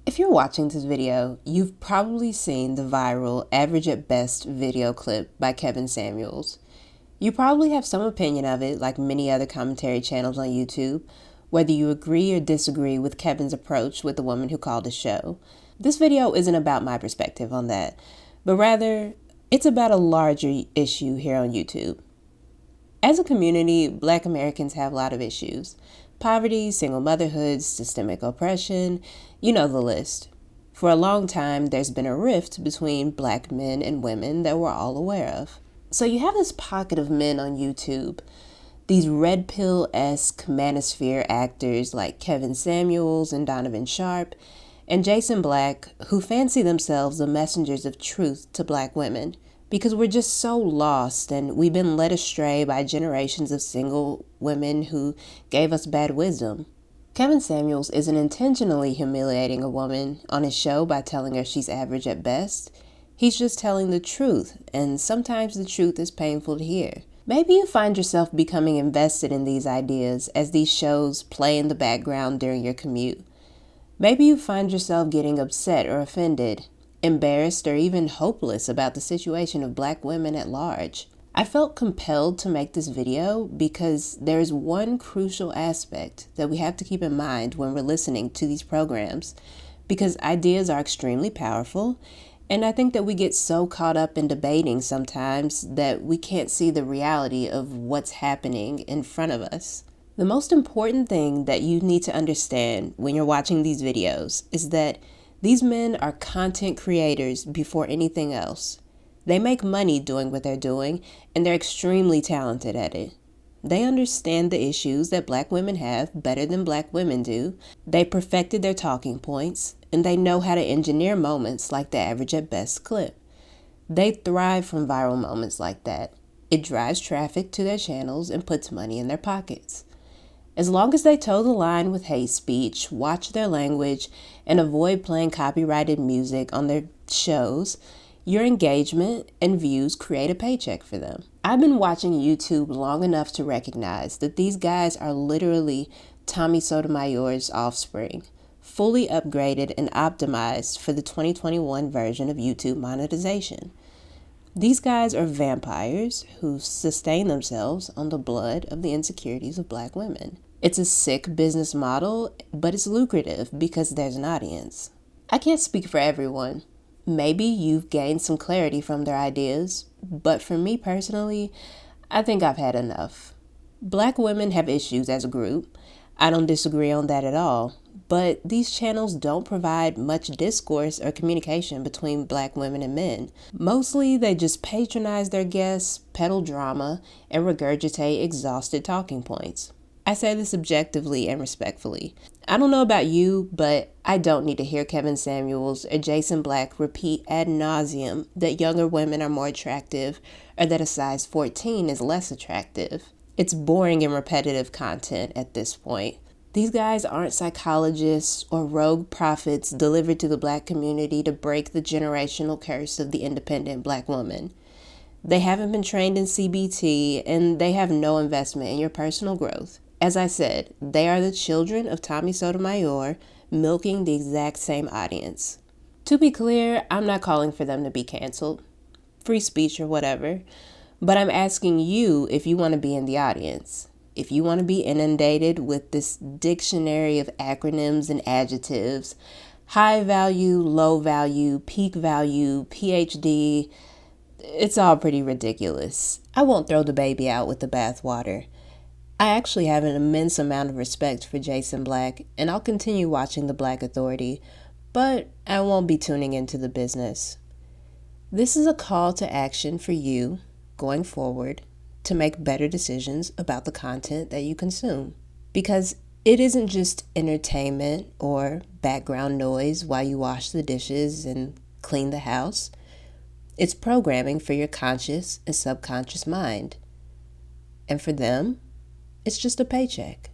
If you're watching this video, you've probably seen the viral Average at Best video clip by Kevin Samuels. You probably have some opinion of it, like many other commentary channels on YouTube, whether you agree or disagree with Kevin's approach with the woman who called his show. This video isn't about my perspective on that, but rather, it's about a larger issue here on YouTube. As a community, Black Americans have a lot of issues. Poverty, single motherhood, systemic oppression, you know the list. For a long time, there's been a rift between Black men and women that we're all aware of. So you have this pocket of men on YouTube, these red pill-esque manosphere actors like Kevin Samuels and Donovan Sharpe, and Jason Black, who fancy themselves the messengers of truth to Black women, because we're just so lost and we've been led astray by generations of single women who gave us bad wisdom. Kevin Samuels isn't intentionally humiliating a woman on his show by telling her she's average at best. He's just telling the truth, and sometimes the truth is painful to hear. Maybe you find yourself becoming invested in these ideas as these shows play in the background during your commute. Maybe you find yourself getting upset or offended, embarrassed or even hopeless about the situation of Black women at large. I felt compelled to make this video because there is one crucial aspect that we have to keep in mind when we're listening to these programs, because ideas are extremely powerful, and I think that we get so caught up in debating sometimes that we can't see the reality of what's happening in front of us. The most important thing that you need to understand when you're watching these videos is that these men are content creators before anything else. They make money doing what they're doing, and they're extremely talented at it. They understand the issues that Black women have better than Black women do. They perfected their talking points, and they know how to engineer moments like the Average at Best clip. They thrive from viral moments like that. It drives traffic to their channels and puts money in their pockets. As long as they toe the line with hate speech, watch their language, and avoid playing copyrighted music on their shows, your engagement and views create a paycheck for them. I've been watching YouTube long enough to recognize that these guys are literally Tommy Sotomayor's offspring, fully upgraded and optimized for the 2021 version of YouTube monetization. These guys are vampires who sustain themselves on the blood of the insecurities of Black women. It's a sick business model, but it's lucrative because there's an audience. I can't speak for everyone. Maybe you've gained some clarity from their ideas, but for me personally, I think I've had enough. Black women have issues as a group. I don't disagree on that at all, but these channels don't provide much discourse or communication between Black women and men. Mostly, they just patronize their guests, peddle drama, and regurgitate exhausted talking points. I say this objectively and respectfully. I don't know about you, but I don't need to hear Kevin Samuels or Jason Black repeat ad nauseum that younger women are more attractive or that a size 14 is less attractive. It's boring and repetitive content at this point. These guys aren't psychologists or rogue prophets delivered to the Black community to break the generational curse of the independent Black woman. They haven't been trained in CBT, and they have no investment in your personal growth. As I said, they are the children of Tommy Sotomayor, milking the exact same audience. To be clear, I'm not calling for them to be canceled, free speech or whatever, but I'm asking you if you want to be in the audience. If you want to be inundated with this dictionary of acronyms and adjectives, high value, low value, peak value, PhD, it's all pretty ridiculous. I won't throw the baby out with the bathwater. I actually have an immense amount of respect for Jason Black, and I'll continue watching the Black Authority, but I won't be tuning into the business. This is a call to action for you, going forward, to make better decisions about the content that you consume. Because it isn't just entertainment or background noise while you wash the dishes and clean the house. It's programming for your conscious and subconscious mind. And for them, it's just a paycheck.